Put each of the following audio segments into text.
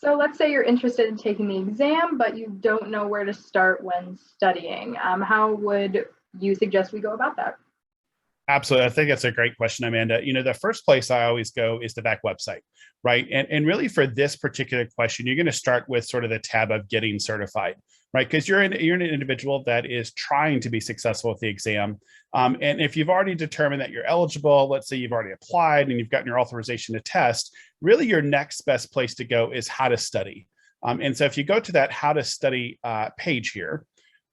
So let's say you're interested in taking the exam, but you don't know where to start when studying. How would you suggest we go about that? Absolutely. I think that's a great question, Amanda. The first place I always go is the VACC website, right? And really for this particular question, you're going to start with sort of the tab of getting certified, right? Because you're an individual that is trying to be successful with the exam. And if you've already determined that you're eligible, let's say you've already applied and you've gotten your authorization to test, really your next best place to go is how to study. And so if you go to that how to study page here,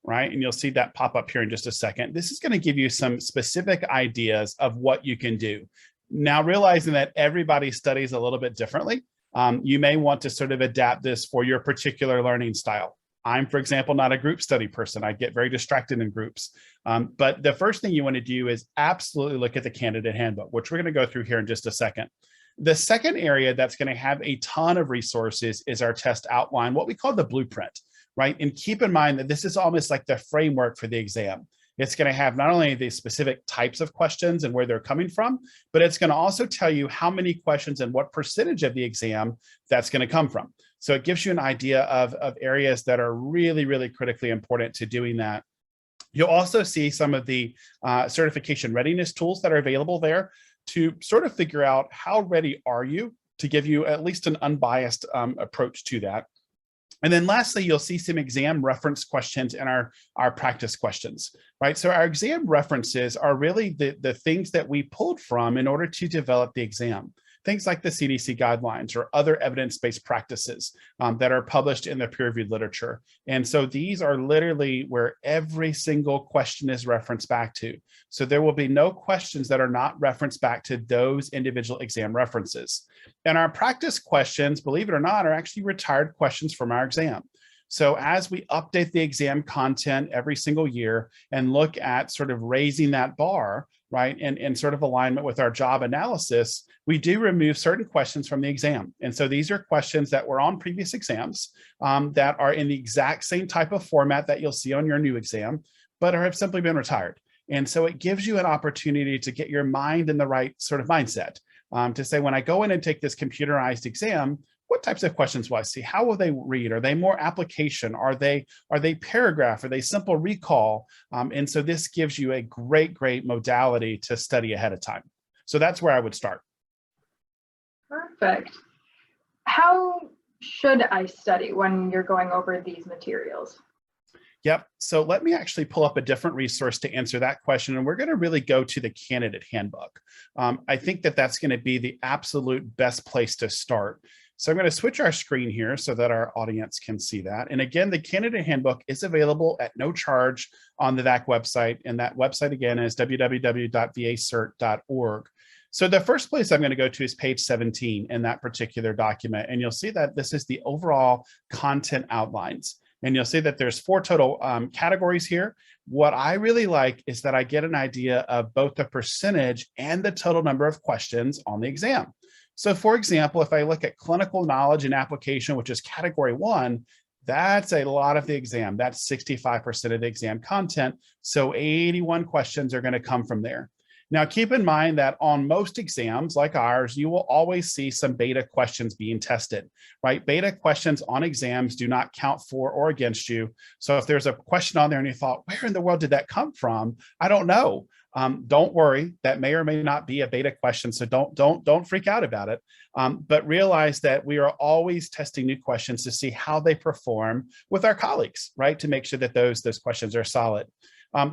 right? And you'll see that pop up here in just a second. This is going to give you some specific ideas of what you can do. Now, realizing that everybody studies a little bit differently, you may want to sort of adapt this for your particular learning style. I'm, for example, not a group study person. I get very distracted in groups. But the first thing you want to do is absolutely look at the candidate handbook, which we're going to go through here in just a second. The second area that's going to have a ton of resources is our test outline, what we call the blueprint. Right? And keep in mind that this is almost like the framework for the exam. It's going to have not only the specific types of questions and where they're coming from, but it's going to also tell you how many questions and what percentage of the exam that's going to come from. So it gives you an idea of areas that are really, really critically important to doing that. You'll also see some of the certification readiness tools that are available there to sort of figure out how ready are you to give you at least an unbiased approach to that. And then lastly, you'll see some exam reference questions in our practice questions, right? So our exam references are really the things that we pulled from in order to develop the exam. Things like the CDC guidelines or other evidence-based practices that are published in the peer-reviewed literature. And so these are literally where every single question is referenced back to. So there will be no questions that are not referenced back to those individual exam references. And our practice questions, believe it or not, are actually retired questions from our exam. So as we update the exam content every single year and look at sort of raising that bar, right, and sort of alignment with our job analysis, we do remove certain questions from the exam. And so these are questions that were on previous exams that are in the exact same type of format that you'll see on your new exam, but have simply been retired. And so it gives you an opportunity to get your mind in the right sort of mindset to say, when I go in and take this computerized exam, what types of questions will I see? How will they read? Are they more application? Are they paragraph? Are they simple recall? And so this gives you a great modality to study ahead of time. So that's where I would start. Perfect. How should I study when you're going over these materials? Yep. So let me actually pull up a different resource to answer that question. And we're going to really go to the candidate handbook. I think that that's going to be the absolute best place to start. So I'm going to switch our screen here so that our audience can see that. And again, the candidate handbook is available at no charge on the VACC website. And that website again is www.vacert.org. So the first place I'm going to go to is page 17 in that particular document. And you'll see that this is the overall content outlines. And you'll see that there's 4 total categories here. What I really like is that I get an idea of both the percentage and the total number of questions on the exam. So for example, if I look at clinical knowledge and application, which is category 1, that's a lot of the exam. That's 65% of the exam content. So 81 questions are going to come from there. Now, keep in mind that on most exams like ours, you will always see some beta questions being tested, right? Beta questions on exams do not count for or against you. So if there's a question on there and you thought, where in the world did that come from? I don't know. Don't worry, that may or may not be a beta question. So don't freak out about it. But realize that we are always testing new questions to see how they perform with our colleagues, right? To make sure that those questions are solid.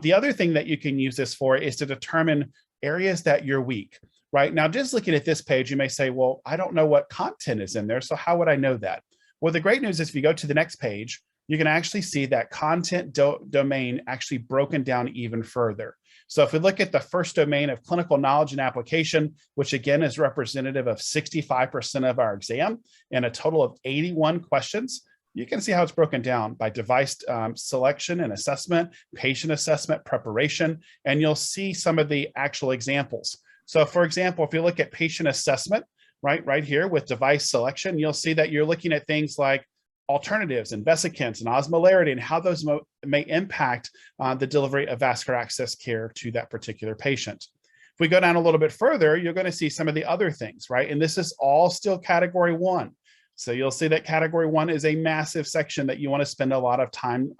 The other thing that you can use this for is to determine areas that you're weak, right? Now, just looking at this page, you may say, well, I don't know what content is in there. So how would I know that? Well, the great news is if you go to the next page, you can actually see that content domain actually broken down even further. So if we look at the first domain of clinical knowledge and application, which again is representative of 65% of our exam and a total of 81 questions, you can see how it's broken down by device selection and assessment, patient assessment, preparation, and you'll see some of the actual examples. So for example, if you look at patient assessment, right here with device selection, you'll see that you're looking at things like alternatives and vesicants and osmolarity and how those may impact the delivery of vascular access care to that particular patient. If we go down a little bit further, you're going to see some of the other things, right? And this is all still category 1. So you'll see that category 1 is a massive section that you want to spend a lot of time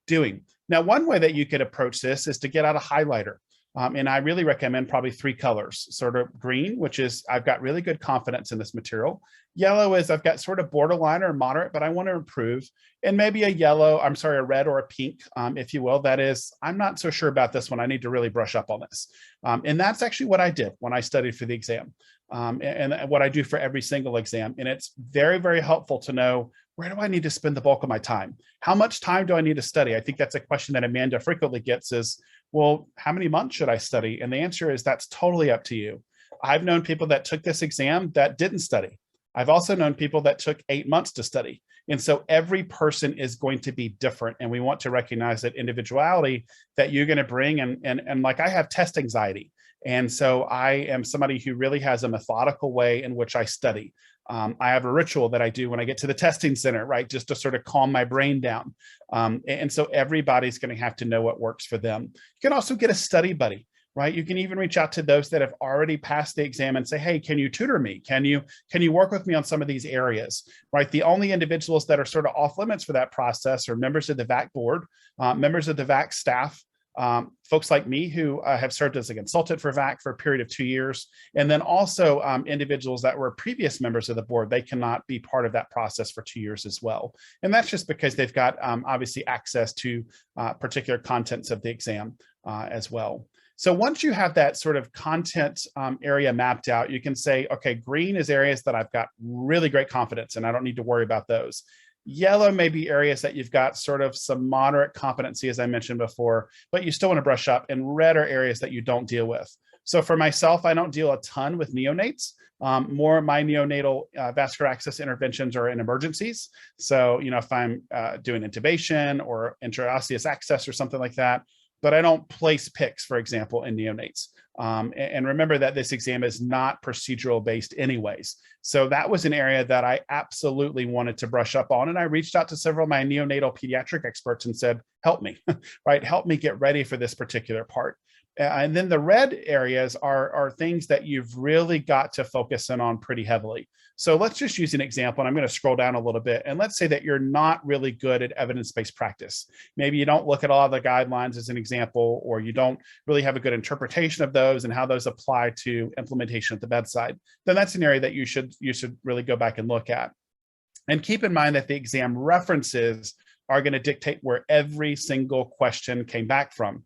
doing. Now, one way that you could approach this is to get out a highlighter. And I really recommend probably 3 colors, sort of green, which is I've got really good confidence in this material. Yellow is I've got sort of borderline or moderate, but I want to improve. And maybe a red or a pink, if you will. That is, I'm not so sure about this one. I need to really brush up on this. And that's actually what I did when I studied for the exam, and what I do for every single exam. And it's very, very helpful to know, where do I need to spend the bulk of my time? How much time do I need to study? I think that's a question that Amanda frequently gets is, well, how many months should I study? And the answer is that's totally up to you. I've known people that took this exam that didn't study. I've also known people that took 8 months to study. And so every person is going to be different. And we want to recognize that individuality that you're going to bring. And like I have test anxiety. And so I am somebody who really has a methodical way in which I study. I have a ritual that I do when I get to the testing center, right? Just to sort of calm my brain down. And so everybody's going to have to know what works for them. You can also get a study buddy, right? You can even reach out to those that have already passed the exam and say, hey, can you tutor me? Can you work with me on some of these areas, right? The only individuals that are sort of off limits for that process are members of the VACC board, members of the VACC staff, folks like me who have served as a consultant for VACC for a period of 2 years, and then also individuals that were previous members of the board. They cannot be part of that process for 2 years as well. And that's just because they've got obviously access to particular contents of the exam as well. So once you have that sort of content area mapped out, you can say, okay, green is areas that I've got really great confidence and I don't need to worry about those. Yellow may be areas that you've got sort of some moderate competency, as I mentioned before, but you still want to brush up. And red are areas that you don't deal with. So for myself, I don't deal a ton with neonates. More of my neonatal vascular access interventions are in emergencies. So, if I'm doing intubation or intraosseous access or something like that, but I don't place PICCs, for example, in neonates. And remember that this exam is not procedural based anyways. So that was an area that I absolutely wanted to brush up on. And I reached out to several of my neonatal pediatric experts and said, help me, right? Help me get ready for this particular part. And then the red areas are things that you've really got to focus in on pretty heavily. So let's just use an example, and I'm going to scroll down a little bit. And let's say that you're not really good at evidence-based practice. Maybe you don't look at all the guidelines as an example, or you don't really have a good interpretation of those and how those apply to implementation at the bedside. Then that's an area that you should really go back and look at. And keep in mind that the exam references are going to dictate where every single question came back from.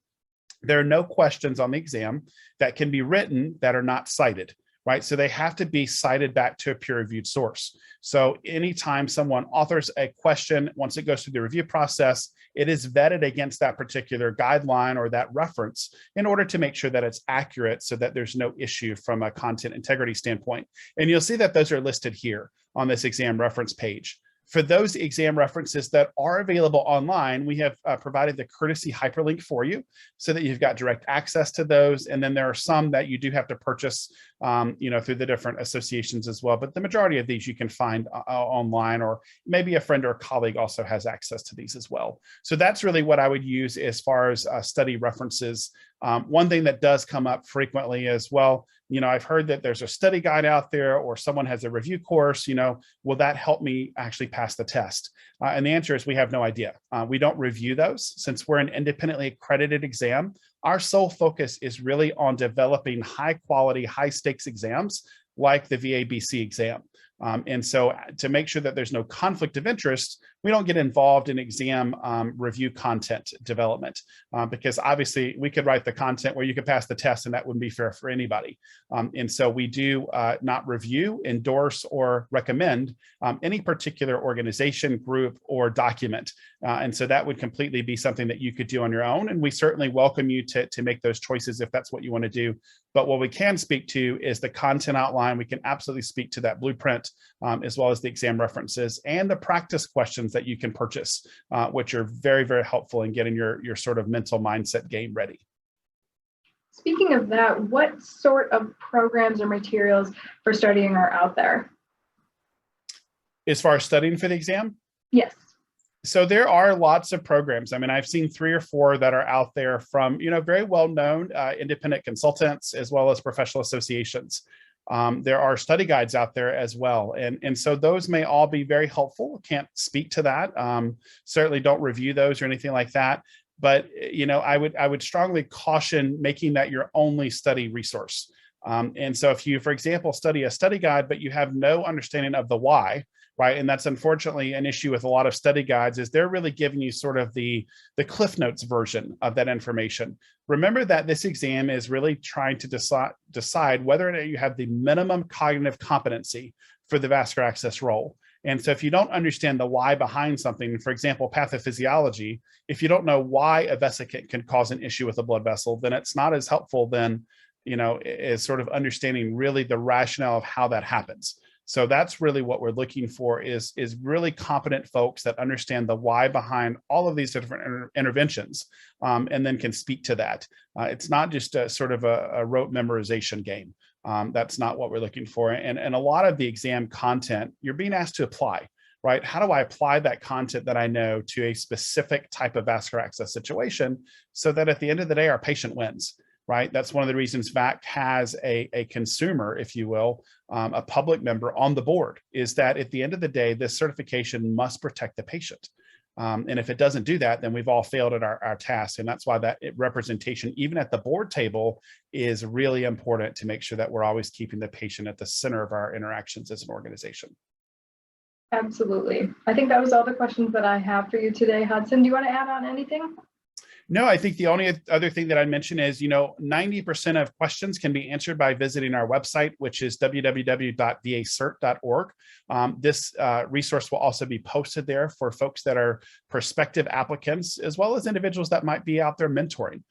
There are no questions on the exam that can be written that are not cited, right? So they have to be cited back to a peer-reviewed source. So anytime someone authors a question, once it goes through the review process, it is vetted against that particular guideline or that reference in order to make sure that it's accurate so that there's no issue from a content integrity standpoint. And you'll see that those are listed here on this exam reference page. For those exam references that are available online, we have provided the courtesy hyperlink for you so that you've got direct access to those. And then there are some that you do have to purchase, through the different associations as well. But the majority of these you can find online, or maybe a friend or colleague also has access to these as well. So that's really what I would use as far as study references. One thing that does come up frequently as well, I've heard that there's a study guide out there, or someone has a review course, will that help me actually pass the test? And the answer is we have no idea. We don't review those. Since we're an independently accredited exam, our sole focus is really on developing high quality, high stakes exams like the VACC exam. And so to make sure that there's no conflict of interest, we don't get involved in exam review content development, because obviously we could write the content where you could pass the test and that wouldn't be fair for anybody. And so we do not review, endorse, or recommend any particular organization, group, or document. And so that would completely be something that you could do on your own. And we certainly welcome you to make those choices if that's what you want to do. But what we can speak to is the content outline. We can absolutely speak to that blueprint, as well as the exam references and the practice questions that you can purchase, which are very, very helpful in getting your sort of mental mindset game ready. Speaking of that, what sort of programs or materials for studying are out there? As far as studying for the exam? Yes. So there are lots of programs. I mean, I've seen 3 or 4 that are out there from, very well-known independent consultants as well as professional associations. There are study guides out there as well. And so those may all be very helpful. Can't speak to that. Certainly don't review those or anything like that. But, I would strongly caution making that your only study resource. And so if you, for example, study a study guide, but you have no understanding of the why, right? And that's unfortunately an issue with a lot of study guides, is they're really giving you sort of the Cliff Notes version of that information. Remember that this exam is really trying to decide whether or not you have the minimum cognitive competency for the vascular access role. And so if you don't understand the why behind something, for example, pathophysiology, if you don't know why a vesicant can cause an issue with a blood vessel, then it's not as helpful then, is sort of understanding really the rationale of how that happens. So that's really what we're looking for is really competent folks that understand the why behind all of these different interventions, and then can speak to that. It's not just a sort of a rote memorization game. That's not what we're looking for. And a lot of the exam content, you're being asked to apply, right? How do I apply that content that I know to a specific type of vascular access situation so that at the end of the day, our patient wins? Right? That's one of the reasons VACC has a consumer, if you will, a public member on the board, is that at the end of the day, this certification must protect the patient. And if it doesn't do that, then we've all failed at our task. And that's why that representation, even at the board table, is really important to make sure that we're always keeping the patient at the center of our interactions as an organization. Absolutely. I think that was all the questions that I have for you today, Hudson. Do you want to add on anything? No, I think the only other thing that I mentioned is, 90% of questions can be answered by visiting our website, which is www.vacert.org. This resource will also be posted there for folks that are prospective applicants, as well as individuals that might be out there mentoring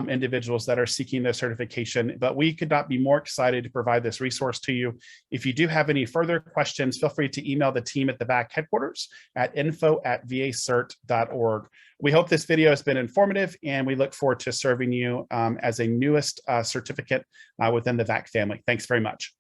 individuals that are seeking their certification. But we could not be more excited to provide this resource to you. If you do have any further questions, feel free to email the team at the VACC headquarters at info@vacert.org. We hope this video has been informative, and we look forward to serving you as a newest certificate within the VACC family. Thanks very much.